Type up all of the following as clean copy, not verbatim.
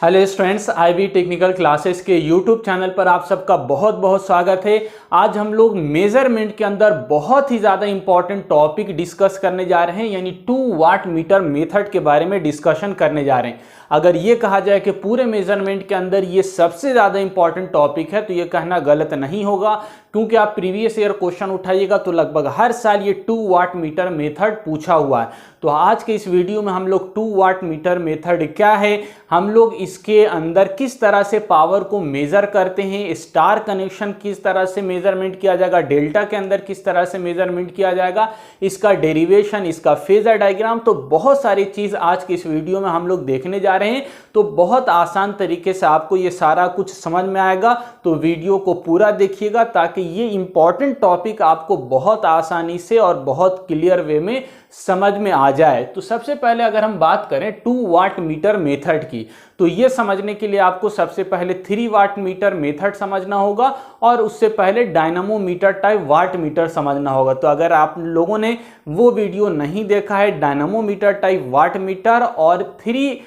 Hello students, IB technical classes के YouTube channel पर आप सबका बहुत बहुत स्वागत है। आज हम लोग मेजरमेंट के अंदर बहुत ही ज़्यादा इंपॉर्टेंट टॉपिक डिस्कस करने जा रहे हैं, यानी 2 वाट मीटर मेथड के बारे में डिस्कशन करने जा रहे हैं। अगर ये कहा जाए कि पूरे मेजरमेंट के अंदर ये सबसे ज़्यादा इंपॉर्टेंट टॉपिक है तो ये कहना गलत नहीं होगा, क्योंकि आप प्रीवियस ईयर क्वेश्चन उठाइएगा तो लगभग हर साल ये 2 वाट मीटर मेथड पूछा हुआ है। तो आज के इस वीडियो में हम लोग 2 वाट मीटर मेथड क्या है, हम लोग इसके अंदर किस तरह से पावर को मेजर करते हैं, स्टार कनेक्शन किस तरह से मेजरमेंट किया जाएगा, डेल्टा के अंदर किस तरह से मेजरमेंट किया जाएगा, इसका डेरिवेशन, इसका फेजर डायग्राम, तो बहुत सारी चीज़ आज के इस वीडियो में हम लोग देखने जा रहे हैं। तो बहुत आसान तरीके से आपको ये सारा कुछ समझ में आएगा, तो वीडियो को पूरा देखिएगा ताकि ये इंपॉर्टेंट टॉपिक आपको बहुत आसानी से और बहुत क्लियर वे में समझ में आ जाए। तो सबसे पहले अगर हम बात करें 2 वाट मीटर मेथड की, तो ये समझने के लिए आपको सबसे पहले 3 वाट मीटर मेथड समझना होगा और उससे पहले dynamo meter type watt meter समझना होगा। तो अगर आप लोगों ने वो वीडियो नहीं देखा है, dynamo meter type watt meter और 3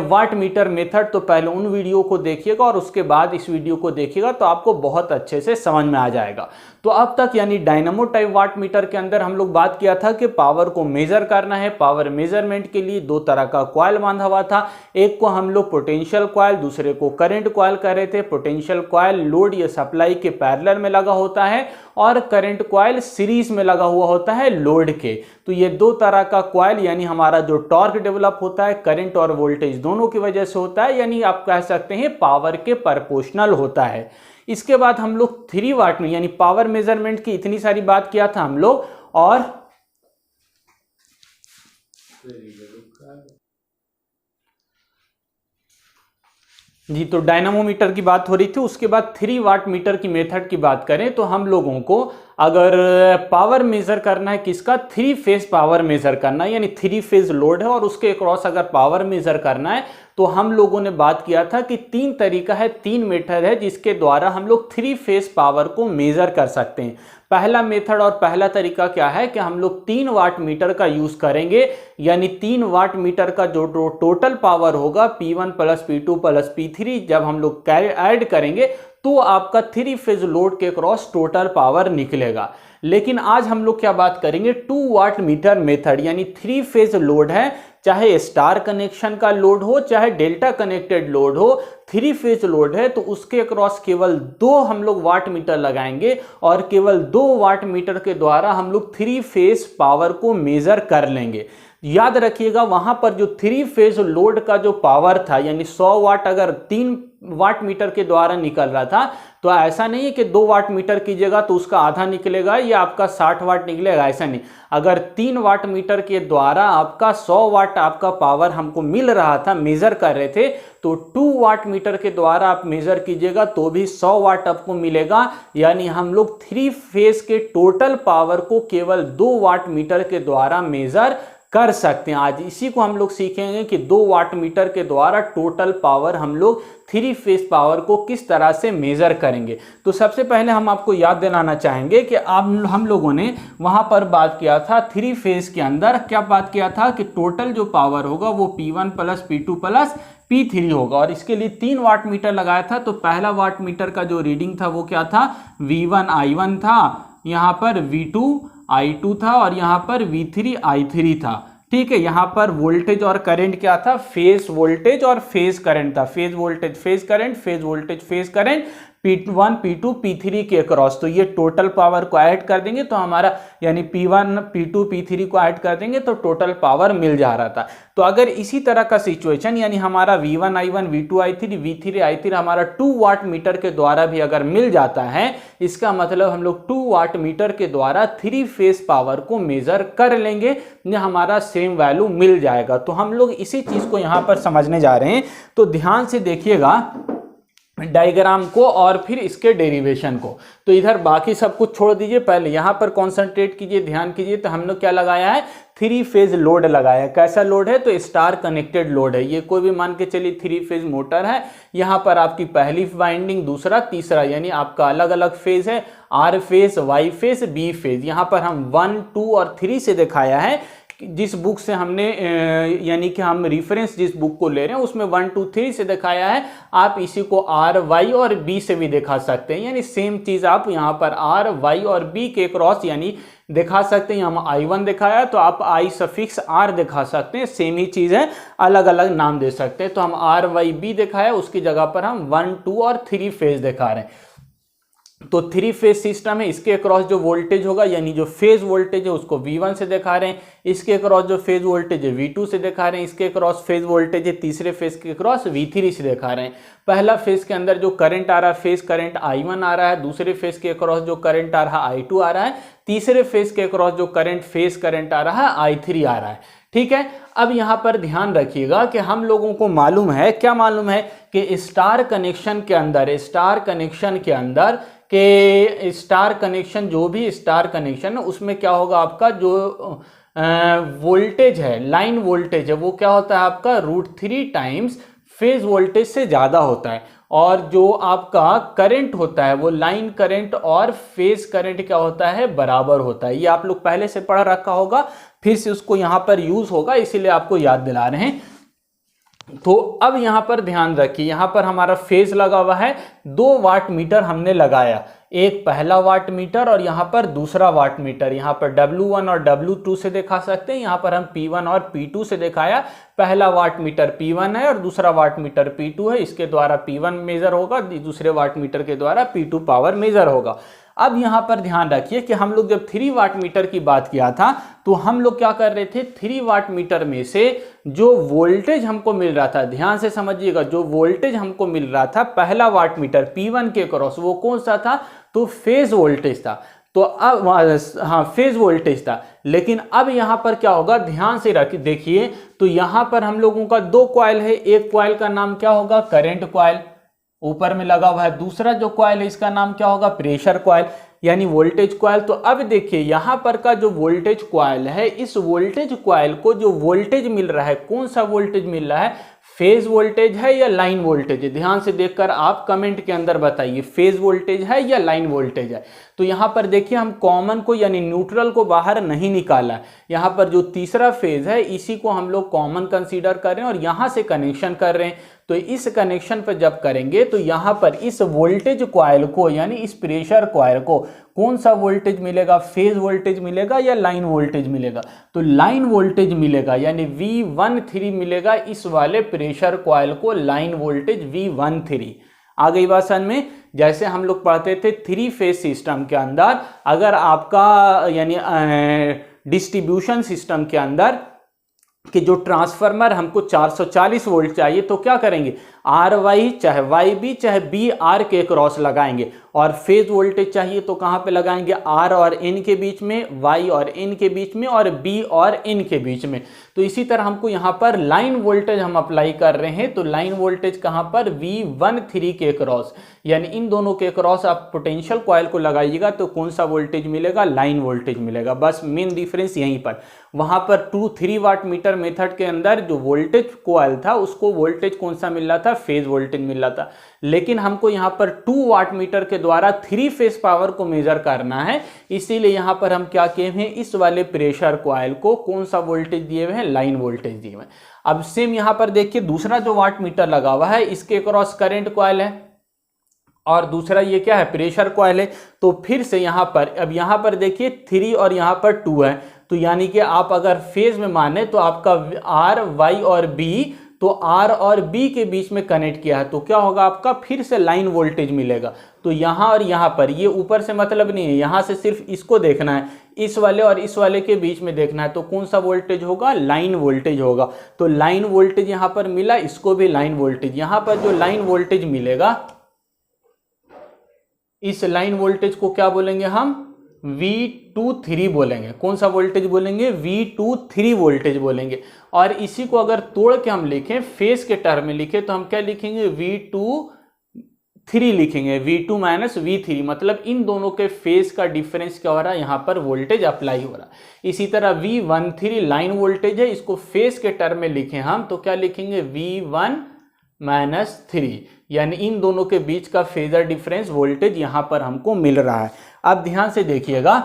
वाट मीटर मेथड, तो पहले उन वीडियो को देखिएगा और उसके बाद इस वीडियो को देखिएगा तो आपको बहुत अच्छे से समझ में आ जाएगा। तो अब तक यानी डायनामो टाइप वाट मीटर के अंदर हम लोग बात किया था कि पावर को मेजर करना है। पावर मेजरमेंट के लिए 2 तरह का कॉइल बांधा हुआ था, एक को हम लोग पोटेंशियल कॉइल, दूसरे को करंट कॉइल कह रहे थे। पोटेंशियल कॉइल लोड या सप्लाई के पैरेलल में लगा होता है और करंट कॉइल सीरीज में लगा हुआ होता है लोड के। तो ये 2 तरह का कॉइल, यानी हमारा जो टॉर्क डेवलप होता है करंट और वोल्टेज दोनों की वजह से होता है, यानी आप कह सकते हैं पावर के प्रोपोर्शनल होता है। इसके बाद हम लोग 3 वाट में यानी पावर मेजरमेंट की इतनी सारी बात किया था हम लोग, और जी तो डायनामोमीटर की बात हो रही थी। उसके बाद 3 वाट मीटर की मेथड की बात करें तो हम लोगों को अगर पावर मेजर करना है, किसका 3 फेज पावर मेजर करना है, यानी 3 फेज लोड है और उसके अक्रॉस अगर पावर मेजर करना है तो हम लोगों ने बात किया था कि 3 तरीका है, 3 मेथड है जिसके द्वारा हम लोग 3 फेज पावर को मेजर कर सकते हैं। पहला मेथड और पहला तरीका क्या है कि हम लोग 3 वाट मीटर का यूज करेंगे, यानी 3 वाट मीटर का जो टोटल पावर होगा P1 plus P2 plus P3 जब हम लोग ऐड करेंगे तो आपका 3 फेज लोड के क्रॉस टोटल पावर निकलेगा। लेकिन आज हम लोग क्या बात करेंगे, 2 वाट मीटर मेथड, यानी 3 फेज लोड है, चाहे स्टार कनेक्शन का लोड हो चाहे डेल्टा कनेक्टेड लोड हो, 3 फेज लोड है तो उसके अक्रॉस केवल 2 हम लोग वाट मीटर लगाएंगे और केवल 2 वाट मीटर के द्वारा हम लोग 3 फेज पावर को मेजर कर लेंगे। याद रखिएगा वहां पर जो 3 फेज लोड का जो पावर था, यानी 100 वाट अगर 3 वाट मीटर के द्वारा निकल रहा था, तो ऐसा नहीं है कि 2 वाट मीटर कीजिएगा तो उसका आधा निकलेगा या आपका 60 वाट निकलेगा, ऐसा नहीं। अगर 3 वाट मीटर के द्वारा आपका 100 वाट आपका पावर हमको मिल रहा था, मेजर कर रहे थे, तो 2 वाट मीटर के द्वारा आप मेजर कीजिएगा तो भी 100 वाट आपको मिलेगा। यानी हम लोग 3 फेज के टोटल पावर को केवल 2 वाट मीटर के द्वारा मेजर कर सकते हैं। आज इसी को हम लोग सीखेंगे कि 2 वाट मीटर के द्वारा टोटल पावर हम लोग 3 फेज पावर को किस तरह से मेजर करेंगे। तो सबसे पहले हम आपको याद दिलाना चाहेंगे कि हम लोगों ने वहां पर बात किया था 3 फेज के अंदर क्या बात किया था कि टोटल जो पावर होगा वो P1 plus P2 plus P3 होगा, और इसके लिए 3 वाट मीटर लगाया था। तो पहला वाट मीटर का जो रीडिंग था वो क्या था, V1 I1 था, यहाँ पर V2 I2 था और यहाँ पर V3 I3 था। ठीक है, यहाँ पर वोल्टेज और करंट क्या था, फेज वोल्टेज और फेज करंट था, phase voltage phase current, phase voltage phase current, P1 P2 P3 के क्रॉस। तो ये टोटल पावर को ऐड कर देंगे तो हमारा यानी P1 P2 P3 को ऐड कर देंगे तो टोटल पावर मिल जा रहा था। तो अगर इसी तरह का सिचुएशन यानी हमारा V1 I1 V2 I3 V3 I3 हमारा 2 वाट मीटर के द्वारा भी अगर मिल जाता है, इसका मतलब हम लोग 2 वाट मीटर के द्वारा 3 फेज पावर को मेजर कर लेंगे, हमारा सेम वैल्यू मिल जाएगा। तो हम लोग इसी चीज को यहाँ पर समझने जा रहे हैं। तो ध्यान से देखिएगा डायग्राम को और फिर इसके डेरिवेशन को। तो इधर बाकी सब कुछ छोड़ दीजिए, पहले यहाँ पर कॉन्सेंट्रेट कीजिए, ध्यान कीजिए। तो हम लोग क्या लगाया है, 3 फेज लोड लगाया है। कैसा लोड है, तो स्टार कनेक्टेड लोड है। ये कोई भी मान के चलिए 3 फेज मोटर है। यहाँ पर आपकी पहली वाइंडिंग, दूसरा, तीसरा, यानी आपका अलग अलग फेज है, R phase, Y phase, B phase. यहाँ पर हम 1 2 और 3 से दिखाया है जिस बुक से हमने यानी कि हम रेफरेंस जिस बुक को ले रहे हैं उसमें 1 2 3 से दिखाया है, आप इसी को R Y और B से भी दिखा सकते हैं। यानी सेम चीज आप यहाँ पर R Y और B के क्रॉस यानी दिखा सकते हैं। हम I1 दिखाया तो आप I सफिक्स R दिखा सकते हैं, सेम ही चीज है, अलग अलग नाम दे सकते हैं। तो हम R Y B दिखाया, उसकी जगह पर हम 1 2 और 3 फेज दिखा रहे हैं। तो 3 फेज सिस्टम है, इसके अक्रॉस जो वोल्टेज होगा यानी जो फेज वोल्टेज है उसको V1 से दिखा रहे हैं, इसके अक्रॉस जो फेज वोल्टेज है V2 से दिखा रहे हैं, इसके अक्रॉस फेज वोल्टेज है तीसरे फेज के अक्रॉस V3 से दिखा रहे हैं। पहला फेज के अंदर जो करंट आ रहा है फेज करंट I1 आ रहा है, दूसरे फेज के अक्रॉस जो करंट आ रहा है I2 आ रहा है, तीसरे फेज के अक्रॉस जो फेज करंट आ रहा है I3 आ रहा है। ठीक है, अब यहां पर ध्यान रखिएगा कि हम लोगों को मालूम है, क्या मालूम है कि स्टार कनेक्शन के अंदर के स्टार कनेक्शन, जो भी स्टार कनेक्शन है उसमें क्या होगा, आपका जो वोल्टेज है, लाइन वोल्टेज है, वो क्या होता है आपका √3 टाइम्स फेज वोल्टेज से ज्यादा होता है। और जो आपका करंट होता है वो लाइन करंट और फेज करंट क्या होता है, बराबर होता है। ये आप लोग पहले से पढ़ रखा होगा, फिर से उसको यहां पर यूज होगा, इसीलिए आपको याद दिला रहे हैं। तो अब यहां पर ध्यान रखिए, यहां पर हमारा फेज लगा हुआ है, 2 वाट मीटर हमने लगाया, एक पहला वाट मीटर और यहां पर दूसरा वाट मीटर। यहां पर W1 और W2 से दिखा सकते हैं, यहां पर हम P1 और P2 से दिखाया। पहला वाट मीटर P1 है और दूसरा वाट मीटर P2 है, इसके द्वारा P1 मेजर होगा, दूसरे वाट मीटर के द्वारा P2 पावर मेजर होगा। अब यहां पर ध्यान रखिए कि हम लोग जब 3 वाट मीटर की बात किया था तो हम लोग क्या कर रहे थे, 3 वाट मीटर में से जो वोल्टेज हमको मिल रहा था, ध्यान से समझिएगा, जो वोल्टेज हमको मिल रहा था पहला वाट मीटर P1 के क्रॉस, वो कौन सा था, तो फेज वोल्टेज था। तो अब हाँ, फेज वोल्टेज था। लेकिन अब यहां पर क्या होगा, ध्यान से देखिए, तो यहां पर हम लोगों का 2 कॉइल है, एक कॉइल का नाम क्या होगा, करंट कॉइल, ऊपर में लगा हुआ है, दूसरा जो कॉइल है इसका नाम क्या होगा, प्रेशर कॉइल यानी वोल्टेज कॉइल। तो अब देखिए यहां पर का जो वोल्टेज कॉइल है, इस वोल्टेज कॉइल को जो वोल्टेज मिल रहा है, कौन सा वोल्टेज मिल रहा है, फेज वोल्टेज है या लाइन वोल्टेज है, ध्यान से देखकर आप कमेंट के अंदर बताइए, फेज वोल्टेज है या लाइन वोल्टेज है। तो यहां पर देखिए हम कॉमन को यानी न्यूट्रल को बाहर नहीं निकाला, यहां पर जो तीसरा फेज है इसी को हम लोग कॉमन कंसीडर कर रहे हैं और यहां से कनेक्शन कर रहे हैं। तो इस कनेक्शन पर जब करेंगे तो यहां पर इस वोल्टेज कॉइल को यानी इस प्रेशर कॉइल को कौन सा वोल्टेज मिलेगा, फेज वोल्टेज मिलेगा या लाइन वोल्टेज मिलेगा, तो लाइन वोल्टेज मिलेगा यानी V13 मिलेगा, इस वाले प्रेशर कॉइल को लाइन वोल्टेज V13। आ गई बात समझ में। जैसे हम लोग पढ़ते थे 3 फेज सिस्टम के अंदर, अगर आपका यानी डिस्ट्रीब्यूशन सिस्टम के अंदर कि जो ट्रांसफार्मर हमको 440 वोल्ट चाहिए तो क्या करेंगे, RY चाहे YB चाहे BR के क्रॉस लगाएंगे, और फेज वोल्टेज चाहिए तो कहां पे लगाएंगे, R और N के बीच में, Y और N के बीच में और B और N के बीच में। तो इसी तरह हमको यहां पर लाइन वोल्टेज हम अप्लाई कर रहे हैं, तो लाइन वोल्टेज कहां पर, V13 के क्रॉस, यानी इन दोनों के क्रॉस आप पोटेंशियल कॉइल को लगाइएगा तो कौन सा वोल्टेज मिलेगा, लाइन वोल्टेज मिलेगा। बस मेन डिफरेंस यहीं पर, वहां पर 2-3 वाट मीटर मेथड के अंदर जो वोल्टेज कॉइल था उसको वोल्टेज कौन सा मिल रहा था, फेज वोल्टेज मिल रहा था। लेकिन हमको यहां पर 2 वाट मीटर के द्वारा 3 फेज पावर को मेजर करना है, इसीलिए यहां पर हम क्या किए हैं, इस वाले प्रेशर कॉइल को कौन सा वोल्टेज दिए हुए हैं, लाइन वोल्टेज दिए हुए हैं। अब सेम यहां पर देखिए दूसरा जो वाट मीटर लगा हुआ है इसके क्रॉस करंट कॉइल है और दूसरा ये क्या है, प्रेशर कॉइल है। तो फिर से यहां पर, अब यहां पर देखिए 3 और यहां पर 2 है, तो यानी कि आप अगर फेज में माने तो आपका R Y और B, तो R और B के बीच में कनेक्ट किया है तो क्या होगा आपका, फिर से लाइन वोल्टेज मिलेगा। तो यहां और यहां पर, ये ऊपर से मतलब नहीं है, यहां से सिर्फ इसको देखना है, इस वाले और इस वाले के बीच में देखना है, तो कौन सा वोल्टेज होगा, लाइन वोल्टेज होगा। तो लाइन वोल्टेज यहां पर मिला, इसको भी लाइन वोल्टेज, यहां पर जो लाइन वोल्टेज मिलेगा इस लाइन वोल्टेज को क्या बोलेंगे हम, V23 बोलेंगे। कौन सा वोल्टेज बोलेंगे, V23 वोल्टेज बोलेंगे। और इसी को अगर तोड़ के हम लिखें, फेज के टर्म में लिखें, तो हम क्या लिखेंगे, V23 लिखेंगे, V2 माइनस V3, मतलब इन दोनों के फेज का डिफरेंस क्या हो रहा है, यहां पर वोल्टेज अप्लाई हो रहा है। इसी तरह V13 लाइन वोल्टेज है, इसको फेज के टर्म में लिखें हम तो क्या लिखेंगे, V1 माइनस 3, यानी इन दोनों के बीच का फेजर डिफरेंस वोल्टेज यहां पर हमको मिल रहा है। अब ध्यान से देखिएगा,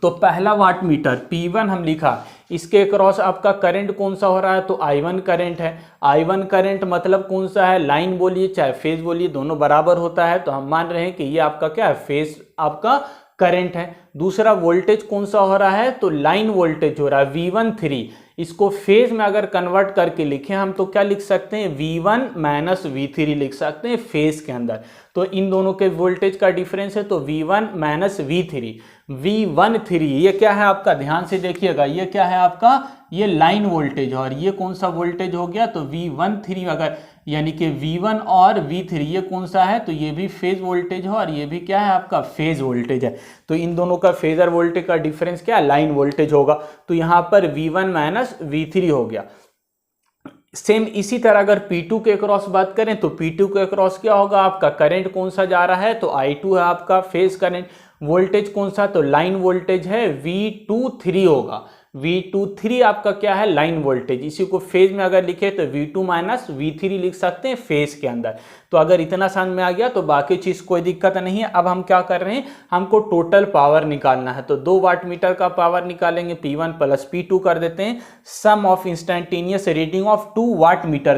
तो पहला वाट मीटर P1 हम लिखा, इसके क्रॉस आपका करंट कौन सा हो रहा है, तो I1 करंट है। I1 करंट मतलब कौन सा है, लाइन बोलिए चाहे फेज बोलिए दोनों बराबर होता है, तो हम मान रहे हैं कि ये आपका क्या है, फेज आपका करंट है। दूसरा वोल्टेज कौन सा हो रहा है, तो लाइन वोल्टेज हो रहा है V13। इसको फेज में अगर कन्वर्ट करके लिखें हम तो क्या लिख सकते हैं, V1 माइनस V3 लिख सकते हैं फेज के अंदर। तो इन दोनों के वोल्टेज का डिफरेंस है, तो V1 माइनस V3, V13 ये क्या है आपका, ध्यान से देखिएगा, ये क्या है आपका, ये लाइन वोल्टेज है, और ये कौन सा वोल्टेज हो गया, तो V13 अगर यानी कि V1 और V3 ये कौन सा है, तो ये भी फेज वोल्टेज है और ये भी क्या है आपका फेज वोल्टेज है। तो इन दोनों का फेजर वोल्टेज का डिफरेंस क्या है, लाइन वोल्टेज होगा। तो यहाँ पर V1 माइनस V3 हो गया। सेम इसी तरह अगर P2 के क्रॉस बात करें तो P2 के क्रॉस क्या होगा, आपका करंट कौन सा जा रहा है, तो I2 है आपका फेज करंट। वोल्टेज कौन सा, तो लाइन वोल्टेज है V23 होगा। V23 आपका क्या है, लाइन वोल्टेज। इसी को फेज में अगर लिखे तो V2 माइनस V3 लिख सकते हैं फेज के अंदर। तो अगर इतना समझ में आ गया तो बाकी चीज कोई दिक्कत नहीं है। अब हम क्या कर रहे हैं, हमको टोटल पावर निकालना है, तो 2 वाट मीटर का पावर निकालेंगे, P1 प्लस P2 कर देते हैं, sum of instantaneous reading of 2 watt meter,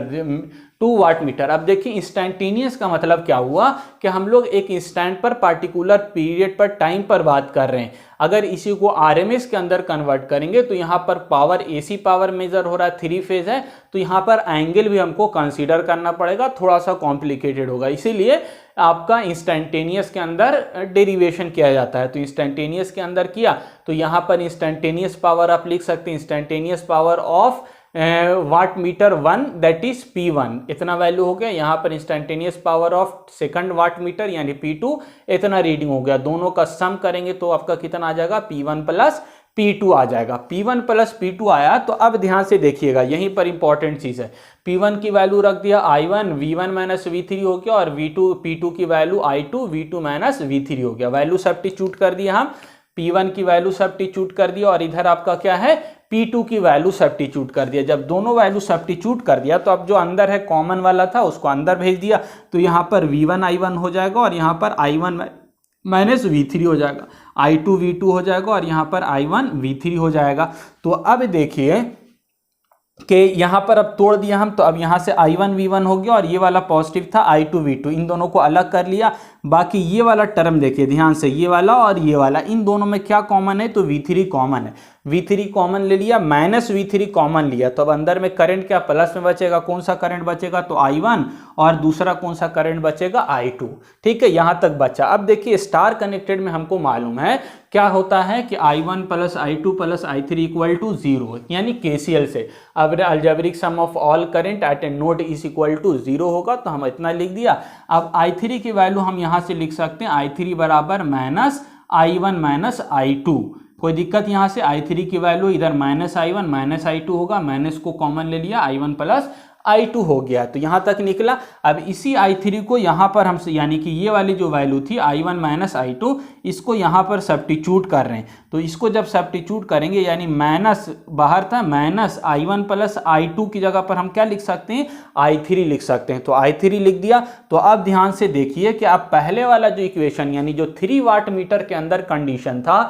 2 watt meter. अब देखिए इंस्टेंटेनियस का मतलब क्या हुआ कि हम लोग एक इंस्टेंट पर पार्टिकुलर पीरियड पर टाइम पर बात कर रहे हैं। अगर इसी को आरएमएस के अंदर कन्वर्ट करेंगे तो यहाँ पर पावर एसी पावर मेजर हो रहा है, 3 फेज है, तो यहाँ पर एंगल भी हमको कंसीडर करना पड़ेगा, थोड़ा सा कॉम्प्लिकेटेड होगा, इसीलिए आपका इंस्टेंटेनियस के अंदर डेरिवेशन किया जाता है। तो इंस्टेंटेनियस के अंदर किया तो यहाँ पर इंस्टेंटेनियस पावर आप लिख सकते हैं, instantaneous power of watt meter 1 that is P1 इतना वैल्यू हो गया। यहाँ पर instantaneous power of second watt meter यानी P2 इतना रीडिंग हो गया। दोनों का सम करेंगे तो आपका कितना आ जाएगा, P1 प्लस P2 आ जाएगा। P1 प्लस P2 आया तो अब ध्यान से देखिएगा, यहीं पर इंपॉर्टेंट चीज है। P1 की वैल्यू रख दिया I1, V1 माइनस V3 हो गया, और V2 P2 की value I2, V2 minus V3 हो गया। वैल्यू सब्स्टिट्यूट कर दिया हम, P1 की वैल्यू सब्स्टिट्यूट कर दिया और इधर आपका क्या है, P2 की वैल्यू सब्स्टिट्यूट कर दिया। जब दोनों वैल्यू सब्स्टिट्यूट कर दिया तो अब जो अंदर है कॉमन वाला था उसको अंदर भेज दिया, तो यहाँ पर V1 I1 हो जाएगा और यहाँ पर I1 माइनस V3 हो जाएगा, I2 V2 हो जाएगा और यहाँ पर I1 V3 हो जाएगा। तो अब देखिए कि यहाँ पर अब तोड़ दिया हम, तो अब यहाँ से I1 V1 हो गया और ये वाला पॉजिटिव था I2 V2, इन दोनों को अलग कर लिया। बाकी ये वाला टर्म देखिए ध्यान से, ये वाला और ये वाला, इन दोनों में क्या कॉमन है, तो V3 कॉमन है। V3 कॉमन ले लिया, माइनस V3 कॉमन लिया, तो अब अंदर में करंट क्या प्लस में बचेगा, कौन सा करंट बचेगा, तो I1, और दूसरा कौन सा करंट बचेगा, I2। ठीक है, यहाँ तक बचा। अब देखिए स्टार कनेक्टेड में हमको मालूम है क्या होता है कि I1 plus I2 plus I3 equal to 0, यानी KCL से अब algebraic sum of all current at a node is equal to 0 होगा, तो हम इतना लिख दिया। अब I3 की वैल्यू हम यहाँ से लिख सकते हैं, I3 बराबर माइनस I1 माइनस I2। कोई दिक्कत, यहाँ से I3 की वैल्यू इधर माइनस I1 माइनस I2 होगा, माइनस को कॉमन ले लिया, I1 प्लस I2 हो गया, तो यहाँ तक निकला। अब इसी I3 को यहाँ पर हम यानी कि ये वाली जो वैल्यू थी I1 माइनस I2, इसको यहाँ पर सब्स्टिट्यूट कर रहे हैं। तो इसको जब सब्स्टिट्यूट करेंगे यानी माइनस बाहर था, माइनस I1 प्लस I2 की जगह पर हम क्या लिख सकते हैं, I3 लिख सकते हैं। तो I3 लिख दिया। तो अब ध्यान से देखिए कि आप पहले वाला जो इक्वेशन यानी जो 3 वाट मीटर के अंदर कंडीशन था,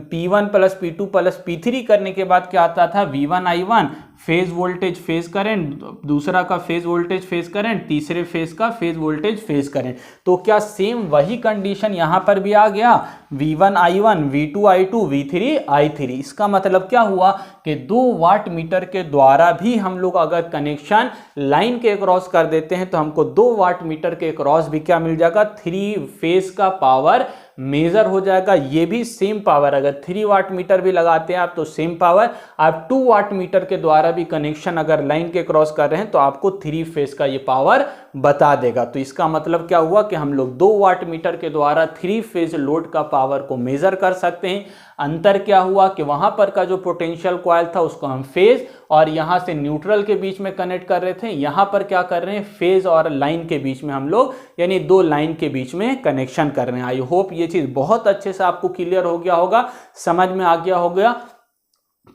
P1 plus P2 plus P3 करने के बाद क्या आता था, V1 I1 phase voltage phase current, दूसरा का फेज वोल्टेज फेज करंट, तीसरे फेज का फेज वोल्टेज फेज करंट। तो क्या सेम वही कंडीशन यहाँ पर भी आ गया, V1 I1 V2 I2 V3 I3। इसका मतलब क्या हुआ कि 2 वाट मीटर के द्वारा भी हम लोग अगर कनेक्शन लाइन के क्रॉस कर देते हैं तो हमको 2 वाट मीटर के क्रॉस भी क्या मिल जाएगा, 3 फेज का पावर मेजर हो जाएगा। ये भी सेम पावर, अगर 3 वाट मीटर भी लगाते हैं आप तो सेम पावर, आप 2 वाट मीटर के द्वारा भी कनेक्शन अगर लाइन के क्रॉस कर रहे हैं तो आपको 3 फेज का ये पावर बता देगा। तो इसका मतलब क्या हुआ कि हम लोग 2 वाट मीटर के द्वारा 3 फेज लोड का पावर को मेजर कर सकते हैं। अंतर क्या हुआ कि वहां पर का जो पोटेंशियल कॉइल था उसको हम फेज और यहां से न्यूट्रल के बीच में कनेक्ट कर रहे थे, यहां पर क्या कर रहे हैं, फेज और लाइन के बीच में हम लोग यानी 2 लाइन के बीच में कनेक्शन कर रहे हैं। आई होप ये चीज बहुत अच्छे से आपको क्लियर हो गया होगा, समझ में आ गया होगा।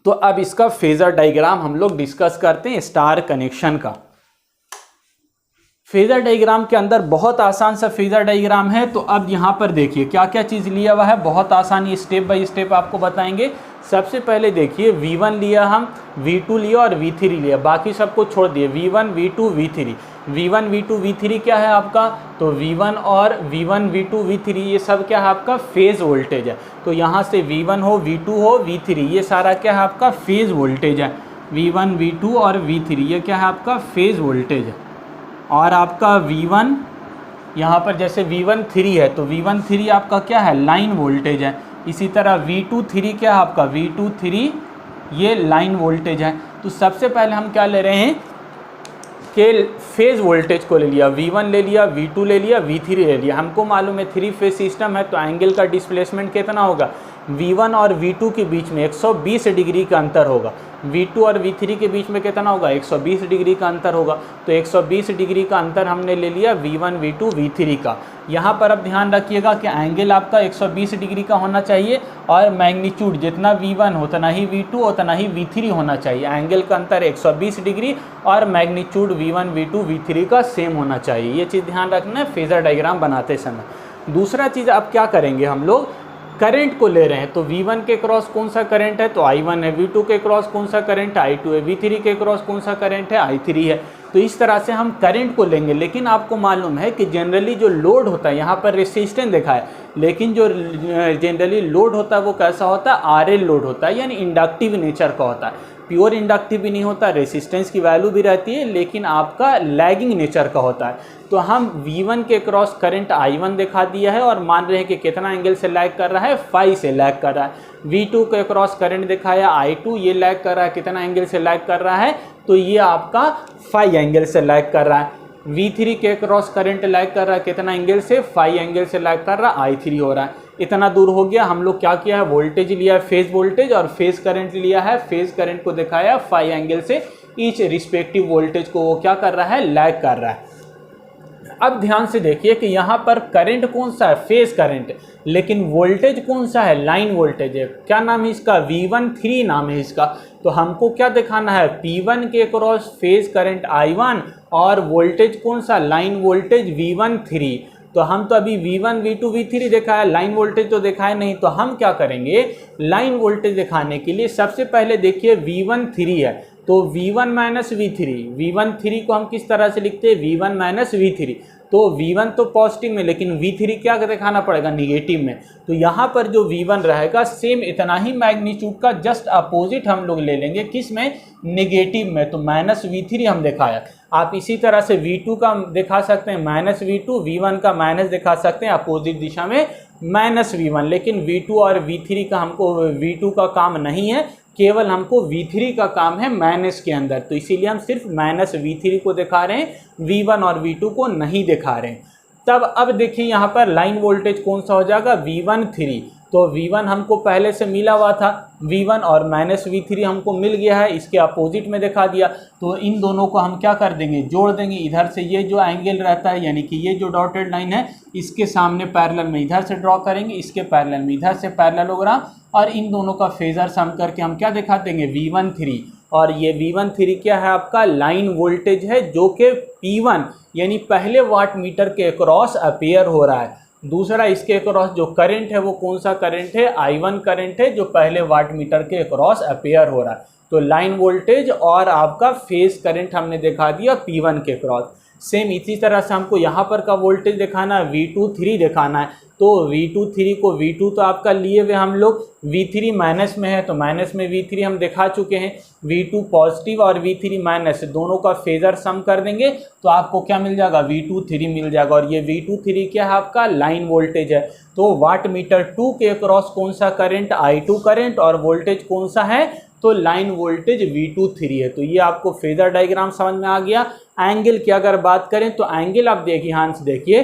तो अब इसका फेजर डायग्राम हम लोग डिस्कस करते हैं स्टार कनेक्शन का। फेजर डायग्राम के अंदर बहुत आसान सा फेजर डायग्राम है। तो अब यहाँ पर देखिए क्या क्या चीज़ लिया हुआ है, बहुत आसानी स्टेप बाय स्टेप आपको बताएंगे। सबसे पहले देखिए V1 लिया हम, V2 लिया और V3 लिया, बाकी सबको छोड़ दिए, V1 V2 V3। V1 V2 V3 क्या है आपका, तो V1 और V1 V2 V3 ये सब क्या है आपका फेज़ वोल्टेज है। तो यहाँ से V1 हो V2 हो V3 ये सारा क्या है आपका फेज़ वोल्टेज है। V1 V2 और V3 ये क्या है आपका फेज़ वोल्टेज है। और आपका V1 यहाँ पर जैसे V1 3 है तो V1 3 आपका क्या है लाइन वोल्टेज है। इसी तरह V2 3 क्या है आपका V2 3 ये लाइन वोल्टेज है। तो सबसे पहले हम क्या ले रहे हैं कि फेज़ वोल्टेज को ले लिया, V1 ले लिया, V2 ले लिया, V3 ले लिया। हमको मालूम है 3 फेज सिस्टम है तो एंगल का डिस्प्लेसमेंट कितना होगा, V1 और V2 के बीच में 120 डिग्री का अंतर होगा। V2 और V3 के बीच में कितना होगा, 120 डिग्री का अंतर होगा। तो 120 डिग्री का अंतर हमने ले लिया V1 V2 V3 का। यहाँ पर अब ध्यान रखिएगा कि एंगल आपका 120 डिग्री का होना चाहिए और मैग्नीट्यूड जितना V1 उतना ही V2 उतना ही V3 होना चाहिए। एंगल का अंतर 120 डिग्री और मैग्नीट्यूड V1 V2 V3 का सेम होना चाहिए। ये चीज़ ध्यान रखना है फेज़र डायग्राम बनाते समय। दूसरा चीज़ अब क्या करेंगे हम लोग, करंट को ले रहे हैं तो V1 के क्रॉस कौन सा करंट है, तो I1 है। V2 के क्रॉस कौन सा करंट है, I2 है। V3 के क्रॉस कौन सा करंट है, I3 है। तो इस तरह से हम करंट को लेंगे। लेकिन आपको मालूम है कि जनरली जो लोड होता है, यहाँ पर रेसिस्टेंस देखा है, लेकिन जो जनरली लोड होता है वो कैसा होता है, RL लोड होता है, यानी इंडक्टिव नेचर का होता है। प्योर इंडक्टिव भी नहीं होता, रेसिस्टेंस की वैल्यू भी रहती है, लेकिन आपका लैगिंग नेचर का होता है। तो हम V1 के क्रॉस करंट I1 दिखा दिया है और मान रहे हैं कि कितना एंगल से लैग कर रहा है, फाई से लैग कर रहा है। V2 के क्रॉस करंट दिखाया I2, ये लैग कर रहा है, कितना एंगल से लैग कर रहा है, तो ये आपका फाई एंगल से लैग कर रहा है। V3 के क्रॉस करंट लैग कर रहा है, कितना एंगल से, फाई एंगल से लैग कर रहा है, I3 हो रहा है। इतना दूर हो गया, हम लोग क्या किया है, वोल्टेज लिया है फेज वोल्टेज और फेज करंट लिया है। फेज करंट को दिखाया फाई एंगल से, ईच रिस्पेक्टिव वोल्टेज को वो क्या कर रहा है, लैग कर रहा है। अब ध्यान से देखिए कि यहाँ पर करंट कौन सा है, फेज करंट, लेकिन वोल्टेज कौन सा है, लाइन वोल्टेज है। क्या नाम है इसका, V13 नाम है इसका। तो हमको क्या दिखाना है, P1 के क्रॉस फेज करंट I1 और वोल्टेज कौन सा, लाइन वोल्टेज V13। तो हम तो अभी V1 V2 V3 देखा है, लाइन वोल्टेज तो देखा है नहीं। तो हम क्या करेंगे, लाइन वोल्टेज दिखाने के लिए सबसे पहले देखिए V13 है तो V1 माइनस V3, V13 को हम किस तरह से लिखते हैं, V1 माइनस V3। तो V1 तो पॉजिटिव में, लेकिन V3 क्या दिखाना पड़ेगा, निगेटिव में। तो यहाँ पर जो V1 रहेगा सेम इतना ही मैग्नीट्यूड का जस्ट अपोजिट हम लोग ले लेंगे, किस में, निगेटिव में। तो माइनस V3 हम दिखाया। आप इसी तरह से V2 का दिखा सकते हैं माइनस V2, V1 का माइनस दिखा सकते हैं अपोजिट दिशा में माइनस V1। लेकिन V2 और V3 का हमको, V2 का काम नहीं है, केवल हमको V3 का काम है माइनस के अंदर। तो इसीलिए हम सिर्फ माइनस V3 को दिखा रहे हैं, V1 और V2 को नहीं दिखा रहे हैं। तब अब देखिए यहाँ पर लाइन वोल्टेज कौन सा हो जाएगा, V13। तो V1 हमको पहले से मिला हुआ था, V1 और माइनस V3 हमको मिल गया है, इसके अपोजिट में दिखा दिया। तो इन दोनों को हम क्या कर देंगे, जोड़ देंगे। इधर से ये जो एंगल रहता है, यानी कि ये जो डॉटेड लाइन है, इसके सामने पैरेलल में इधर से ड्रॉ करेंगे, इसके पैरेलल में इधर से पैरेललोग्राम, और इन दोनों का फेजर सम करके हम क्या दिखा देंगे, V13। और ये V13 क्या है आपका, लाइन वोल्टेज है, जो कि P1 यानी पहले वाट मीटर के अक्रॉस अपेयर हो रहा है। दूसरा इसके अक्रॉस जो करंट है वो कौन सा करंट है, I1 करंट है, जो पहले वाट मीटर के अक्रॉस अपेयर हो रहा है। तो लाइन वोल्टेज और आपका फेज करंट हमने दिखा दिया P1 के अक्रॉस। सेम इसी तरह से हमको यहाँ पर का वोल्टेज दिखाना है, V23 दिखाना है। तो V23 को, V2 तो आपका लिए हुए हम लोग, V3 माइनस में है तो माइनस में V3 हम दिखा चुके हैं। V2 पॉजिटिव और V3 माइनस, दोनों का फेजर सम कर देंगे तो आपको क्या मिल जाएगा, V23 मिल जाएगा। और ये V23 क्या है आपका, लाइन वोल्टेज है। तो वाट मीटर 2 के अक्रॉस कौन सा करंट, I2 करंट, और वोल्टेज कौन सा है, तो लाइन वोल्टेज V23 है। तो ये आपको फेजर डायग्राम समझ में आ गया। एंगल की अगर बात करें तो एंगल आप देखिए, हाँ देखिए,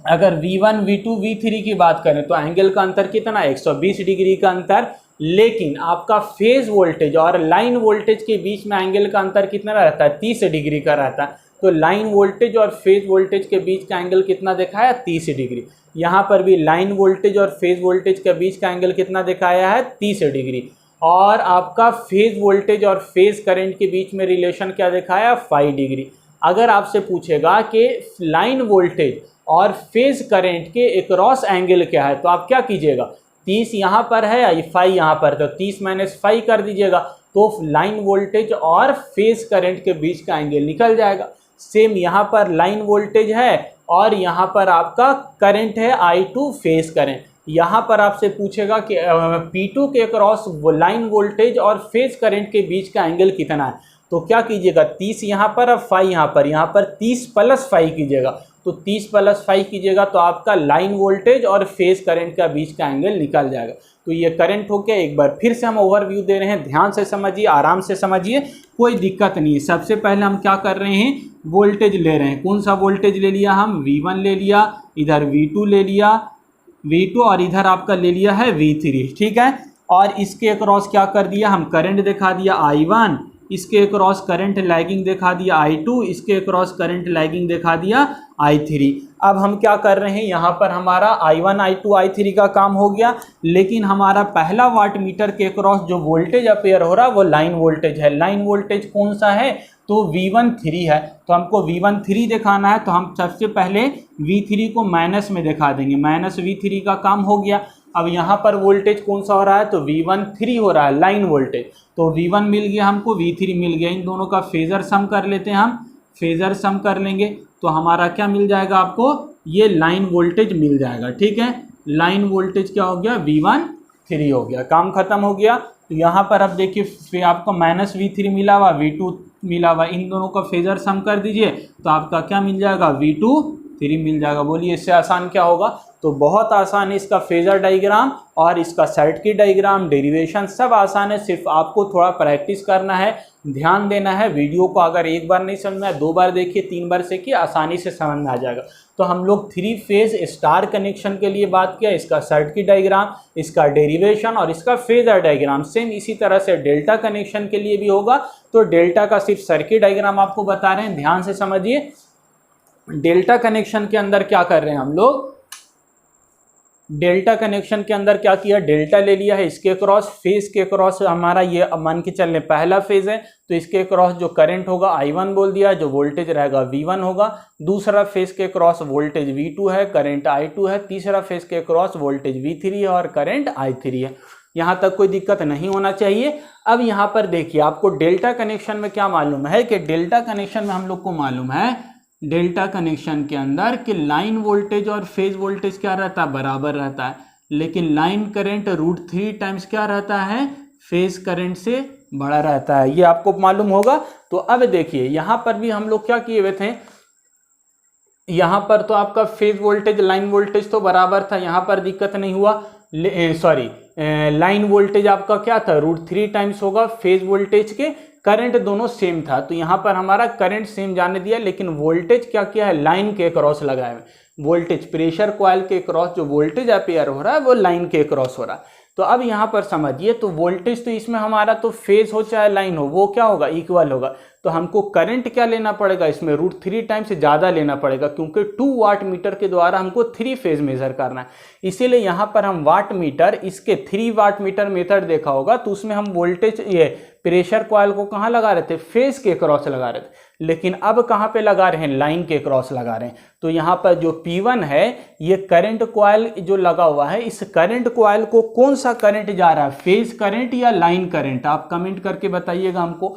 अगर V1 V2 V3 की बात करें तो एंगल का अंतर कितना, 120 डिग्री का अंतर। लेकिन आपका फेज वोल्टेज और लाइन वोल्टेज के बीच में एंगल का अंतर कितना रहता है, 30 डिग्री का रहता है। तो लाइन वोल्टेज और फेज वोल्टेज के बीच का एंगल कितना दिखाया, 30 डिग्री। यहाँ पर भी लाइन वोल्टेज और फेज वोल्टेज के बीच का एंगल कितना दिखाया है, 30 डिग्री। और आपका फेज वोल्टेज और फेज करंट के बीच में रिलेशन क्या दिखाया, 5 डिग्री। अगर आपसे पूछेगा कि लाइन वोल्टेज और फेज करंट के अक्रॉस एंगल क्या है, तो आप क्या कीजिएगा, 30 यहाँ पर है, 5 यहाँ पर, तो 30 - 5 कर दीजिएगा, तो लाइन वोल्टेज और फेज करंट के बीच का एंगल निकल जाएगा। सेम यहाँ पर लाइन वोल्टेज है और यहाँ पर आपका करंट है I2 फेज करंट। यहाँ पर आपसे पूछेगा कि P2 के अक्रॉस लाइन वोल्टेज और फेज करंट के बीच का एंगल कितना है, तो क्या कीजिएगा 30 यहाँ पर और 5 यहाँ पर 30 + 5 कीजिएगा, तो 30 + 5 कीजिएगा तो आपका लाइन वोल्टेज और फेज करंट का बीच का एंगल निकल जाएगा। तो ये करंट हो गया। एक बार फिर से हम ओवरव्यू दे रहे हैं, ध्यान से समझिए, आराम से समझिए, कोई दिक्कत नहीं है। सबसे पहले हम क्या कर रहे हैं, वोल्टेज ले रहे हैं। कौन सा वोल्टेज ले लिया हम, V1 ले लिया, इधर V2 ले लिया, V2 और इधर आपका ले लिया है V3, ठीक है। और इसके अक्रॉस क्या कर दिया हम, करंट दिखा दिया I1, इसके अक्रॉस करंट लैगिंग दिखा दिया I2, इसके अक्रॉस करंट लैगिंग दिखा दिया I3। अब हम क्या कर रहे हैं, यहाँ पर हमारा I1 I2 I3 का काम हो गया, लेकिन हमारा पहला वाट मीटर के अक्रॉस जो वोल्टेज अपेयर हो रहा है वो लाइन वोल्टेज है। लाइन वोल्टेज कौन सा है, तो V13 है, तो हमको V13 दिखाना है, तो हम सबसे पहले V3 को माइनस में दिखा देंगे, -V3 का काम हो गया। अब यहाँ पर वोल्टेज कौन सा हो रहा है, तो V13 हो रहा है, लाइन वोल्टेज, तो V1 मिल गया हमको, V3 मिल गया। इन दोनों का फेजर सम कर लेते हैं हम, फेजर सम कर लेंगे तो हमारा क्या मिल जाएगा आपको, ये लाइन वोल्टेज मिल जाएगा, ठीक है। लाइन वोल्टेज क्या हो गया, V13 हो गया, काम खत्म हो गया। तो यहाँ पर अब देखिए आपको -V3 मिला हुआ, V2 मिला हुआ, इन दोनों का फेजर सम कर दीजिए तो आपका क्या मिल जाएगा, V23 मिल जाएगा। बोलिए इससे आसान क्या होगा, तो बहुत आसान है। इसका फेजर डायग्राम और इसका सर्किट डायग्राम, डेरिवेशन सब आसान है, सिर्फ आपको थोड़ा प्रैक्टिस करना है, ध्यान देना है। वीडियो को अगर एक बार नहीं समझ में, 2 बार देखिए, 3 बार सीखिए, आसानी से समझ में आ जाएगा। तो हम लोग 3 फेज स्टार कनेक्शन के लिए बात किया, इसका सर्किट डायग्राम, इसका डेरिवेशन और इसका फेजर डायग्राम। सेम इसी तरह से डेल्टा कनेक्शन के लिए भी होगा, तो डेल्टा का सिर्फ सर्किट डायग्राम आपको बता रहे हैं, ध्यान से समझिए। डेल्टा कनेक्शन के अंदर क्या कर रहे हैं हम लोग, डेल्टा कनेक्शन के अंदर क्या किया, डेल्टा ले लिया है, इसके क्रॉस फेज के क्रॉस हमारा ये मान के चलने पहला फेज है, तो इसके क्रॉस जो करंट होगा I1 बोल दिया, जो वोल्टेज रहेगा V1 होगा। दूसरा फेज के क्रॉस वोल्टेज V2 है, करंट I2 है। तीसरा फेज के क्रॉस वोल्टेज V3 है और करंट I3 है। यहाँ तक कोई दिक्कत नहीं होना चाहिए। अब यहाँ पर देखिए, आपको डेल्टा कनेक्शन में क्या मालूम है कि डेल्टा कनेक्शन में हम लोग को मालूम है, डेल्टा कनेक्शन के अंदर कि लाइन वोल्टेज और फेज वोल्टेज क्या रहता है, बराबर रहता है, लेकिन लाइन करंट √3 टाइम्स क्या रहता है, फेज करंट से बड़ा रहता है, ये आपको मालूम होगा। तो अब देखिए यहाँ पर भी हम लोग क्या किए हुए थे, यहाँ पर तो आपका फेज वोल्टेज लाइन वोल्टेज तो बराबर था, यहाँ पर दिक्कत नहीं हुआ। सॉरी, लाइन वोल्टेज आपका क्या था, √3 टाइम्स होगा फेज वोल्टेज के, करंट दोनों सेम था, तो यहाँ पर हमारा करंट सेम जाने दिया, लेकिन वोल्टेज क्या किया है, लाइन के क्रॉस लगाए हुए। वोल्टेज प्रेशर कॉइल के क्रॉस जो वोल्टेज अपेयर हो रहा है वो लाइन के क्रॉस हो रहा है। तो अब यहाँ पर समझिए, तो वोल्टेज तो इसमें हमारा तो फेज हो चाहे लाइन हो वो क्या होगा, इक्वल होगा। तो हमको करंट क्या लेना पड़ेगा, इसमें √3 टाइम्स ज़्यादा लेना पड़ेगा, क्योंकि 2 वाट मीटर के द्वारा हमको 3 फेज मेजर करना है। इसीलिए यहाँ पर हम वाट मीटर, इसके 3 वाट मीटर मेथड देखा होगा, तो उसमें हम वोल्टेज ये प्रेशर कॉइल को कहाँ लगा रहे थे, फेज के क्रॉस लगा रहे थे, लेकिन अब कहाँ पे लगा रहे हैं, लाइन के क्रॉस लगा रहे हैं। तो यहाँ पर जो P1 है, ये करंट कॉइल जो लगा हुआ है, इस करंट कॉइल को कौन सा करंट जा रहा है, फेज करंट या लाइन करंट, आप कमेंट करके बताइएगा हमको।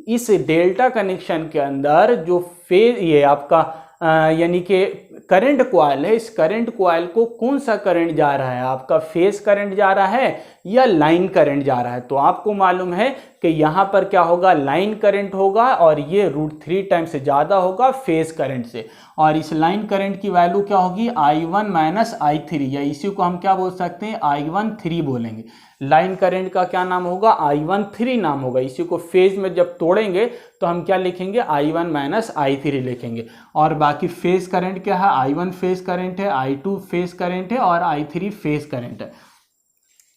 इस डेल्टा कनेक्शन के अंदर जो फेज ये आपका यानी कि करंट कॉइल है, इस करंट कॉइल को कौन सा करंट जा रहा है, आपका फेज करंट जा रहा है या लाइन करंट जा रहा है। तो आपको मालूम है कि यहाँ पर क्या होगा, लाइन करंट होगा और ये √3 टाइम्स से ज़्यादा होगा फेज करंट से, और इस लाइन करंट की वैल्यू क्या होगी, I1 - I3, या इसी को हम क्या बोल सकते हैं, I13 बोलेंगे। लाइन करंट का क्या नाम होगा, I13 नाम होगा। इसी को फेज में जब तोड़ेंगे तो हम क्या लिखेंगे, I1 - I3 लिखेंगे। और बाकी फेज करंट क्या है, I1 फेज करंट है, I2 फेज करंट है और I3 फेज करंट है।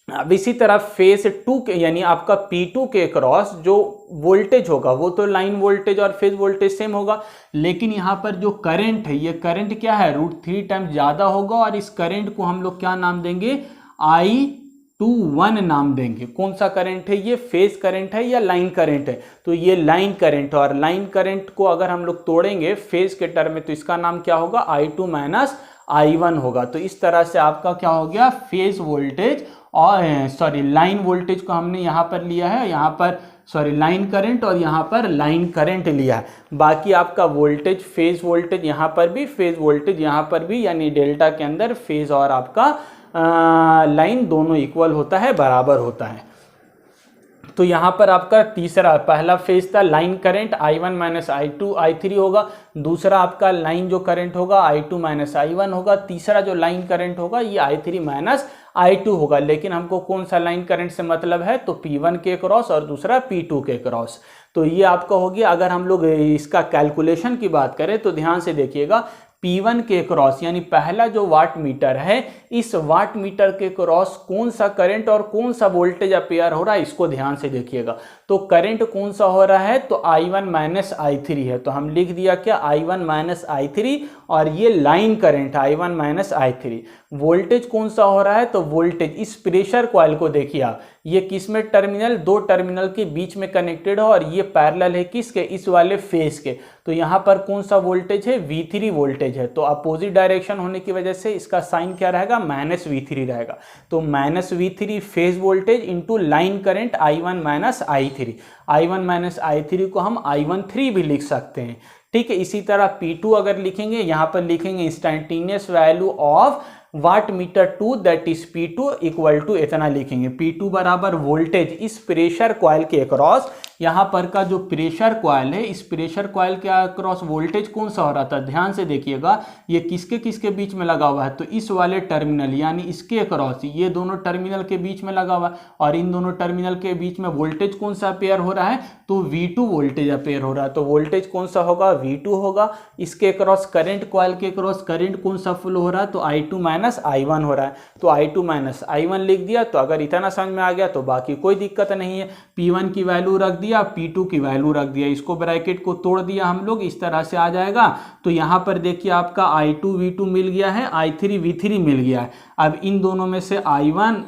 अब इसी तरह फेज 2 के यानी आपका P2 के क्रॉस जो वोल्टेज होगा वो तो लाइन वोल्टेज और फेज वोल्टेज सेम होगा, लेकिन यहाँ पर जो करंट है, ये करंट क्या है, √3 टाइम्स ज़्यादा होगा, और इस करंट को हम लोग क्या नाम देंगे, I21 नाम देंगे। कौन सा करंट है, ये फेज करंट है या लाइन करंट है, तो ये लाइन करंट है, और लाइन करंट को अगर हम लोग तोड़ेंगे फेज के टर्म में तो इसका नाम क्या होगा, I2 - I1 होगा। तो इस तरह से आपका क्या हो गया, फेज वोल्टेज और लाइन वोल्टेज को हमने यहाँ पर लिया है, यहाँ पर लाइन करंट और यहाँ पर लाइन करंट लिया है। बाकी आपका वोल्टेज फेज वोल्टेज यहाँ पर भी, फेज वोल्टेज यहाँ पर भी, यानी डेल्टा के अंदर फेज और आपका लाइन दोनों इक्वल होता है, बराबर होता है। तो यहाँ पर आपका तीसरा, पहला फेज था line current I1 minus I2 I3 होगा, दूसरा आपका लाइन जो करंट होगा I2 माइनस I1 होगा, तीसरा जो लाइन करंट होगा ये I3 माइनस I2 होगा। लेकिन हमको कौन सा लाइन करंट से मतलब है, तो P1 के क्रॉस और दूसरा P2 के क्रॉस। तो ये आपका हो गया। अगर हम लोग इसका कैलकुलेशन की बात करें तो ध्यान से देखिएगा, P1 के क्रॉस यानी पहला जो वाट मीटर है, इस वाट मीटर के क्रॉस कौन सा करंट और कौन सा वोल्टेज अपेयर हो रहा है, इसको ध्यान से देखिएगा। तो करंट कौन सा हो रहा है, तो I1 माइनस I3 है, तो हम लिख दिया क्या, I1 माइनस I3, और ये line current I1 minus I3। Voltage कौन सा हो रहा है, तो वोल्टेज इस प्रेशर कॉइल को देखिए आप, ये किस में टर्मिनल, दो टर्मिनल के बीच में कनेक्टेड है और ये पैरेलल है किसके, इस वाले फेज के। तो यहाँ पर कौन सा वोल्टेज है, V3 वोल्टेज है। तो अपोजिट डायरेक्शन होने की वजह से इसका साइन क्या रहेगा, माइनस V3 रहेगा। तो minus V3 phase voltage into line current I1 minus I3। I1 minus I3 को हम I13 भी लिख सकते हैं, ठीक है। इसी तरह P2 अगर लिखेंगे, यहाँ पर लिखेंगे instantaneous value of watt meter 2 that is P2 equal to इतना लिखेंगे, P2 बराबर वोल्टेज इस प्रेशर कॉइल के अक्रॉस, यहाँ पर का जो प्रेशर कॉइल है, इस प्रेशर कॉइल के अक्रॉस वोल्टेज कौन सा हो रहा था, ध्यान से देखिएगा, ये किसके किसके बीच में लगा हुआ है, तो इस वाले टर्मिनल यानी इसके अक्रॉस, ये दोनों टर्मिनल के बीच में लगा हुआ है, और इन दोनों टर्मिनल के बीच में वोल्टेज कौन सा अपेयर हो रहा है, तो V2 वोल्टेज अपेयर हो रहा है। तो वोल्टेज कौन सा होगा, V2 होगा। इसके अक्रॉस करंट कॉइल के अक्रॉस करंट कौन सा फ्लो हो रहा है, तो I2 माइनस I1 हो रहा है, तो I2 माइनस I1 लिख दिया। तो अगर इतना समझ में आ गया तो बाकी कोई दिक्कत नहीं है। P1 की वैल्यू रख दिया, P2 की वैल्यू रख दिया, इसको ब्रैकेट को तोड़ दिया हम लोग, इस तरह से आ जाएगा। तो यहाँ पर देखिए आपका I2 V2 मिल गया है, I3 V3 मिल गया है। अब इन दोनों में से I1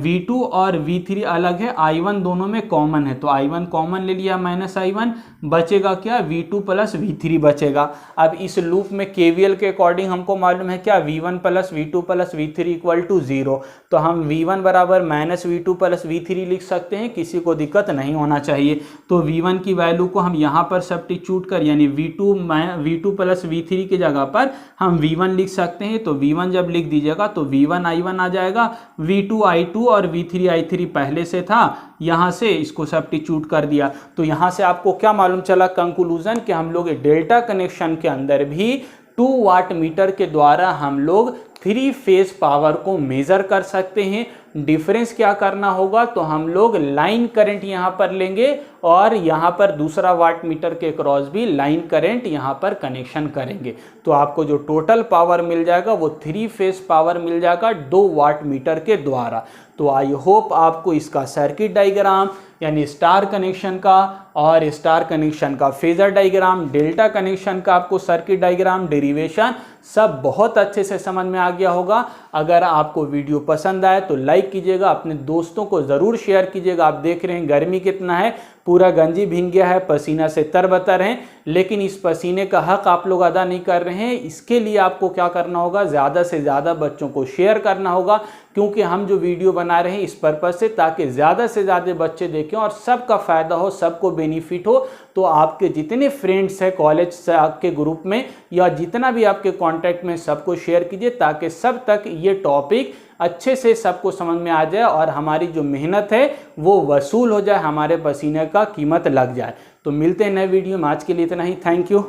V2 और V3 अलग है, I1 दोनों में कॉमन है, तो I1 कॉमन ले लिया, माइनस I1 बचेगा क्या, V2 प्लस V3 बचेगा। अब इस लूप में KVL के अकॉर्डिंग हमको मालूम है क्या, V1 plus V2 plus V3 equal to 0। तो हम V1 बराबर माइनस V2 प्लस V3 लिख सकते हैं, किसी को दिक्कत नहीं होना चाहिए। तो V1 की वैल्यू को हम यहाँ पर सब्स्टिट्यूट कर, यानी V2 प्लस V3 की जगह पर हम V1 लिख सकते हैं। तो V1 जब लिख दीजिएगा तो V1 I1 आ जाएगा, V2 I2 और V3 I3 पहले से था, यहाँ से इसको सब्स्टिट्यूट कर दिया। तो यहाँ से आपको क्या मालूम चला, कंक्लूजन, कि हम लोग डेल्टा कनेक्शन के अंदर भी 2 वाट मीटर के द्वारा हम लोग 3 फेज पावर को मेजर कर सकते हैं। डिफरेंस क्या करना होगा, तो हम लोग लाइन करंट यहाँ पर लेंगे और यहाँ पर दूसरा वाट मीटर के क्रॉस भी लाइन करंट यहाँ पर कनेक्शन करेंगे। तो आपको जो टोटल पावर मिल जाएगा वो 3 फेज पावर मिल जाएगा 2 वाट मीटर के द्वारा। तो आई होप आपको इसका सर्किट डायग्राम यानी स्टार कनेक्शन का और स्टार कनेक्शन का फेजर डायग्राम, डेल्टा कनेक्शन का आपको सर्किट डायग्राम, डेरिवेशन सब बहुत अच्छे से समझ में आ गया होगा। अगर आपको वीडियो पसंद आए तो लाइक कीजिएगा, अपने दोस्तों को ज़रूर शेयर कीजिएगा। आप देख रहे हैं गर्मी कितना है, पूरा गंजी भीग गया है, पसीना से तरबतर हैं, लेकिन इस पसीने का हक आप लोग अदा नहीं कर रहे हैं। इसके लिए आपको क्या करना होगा, ज़्यादा से ज़्यादा बच्चों को शेयर करना होगा, क्योंकि हम जो वीडियो बना रहे हैं इस पर्पज़ से ताकि ज़्यादा से ज़्यादा बच्चे देखें और सबका फ़ायदा हो, सबको बेनिफिट हो। तो आपके जितने फ्रेंड्स हैं कॉलेज से आपके ग्रुप में या जितना भी आपके कॉन्टैक्ट में, सबको शेयर कीजिए ताकि सब तक ये टॉपिक अच्छे से सबको समझ में आ जाए और हमारी जो मेहनत है वो वसूल हो जाए, हमारे पसीने का कीमत लग जाए। तो मिलते हैं नए वीडियो में, आज के लिए इतना ही। Thank you.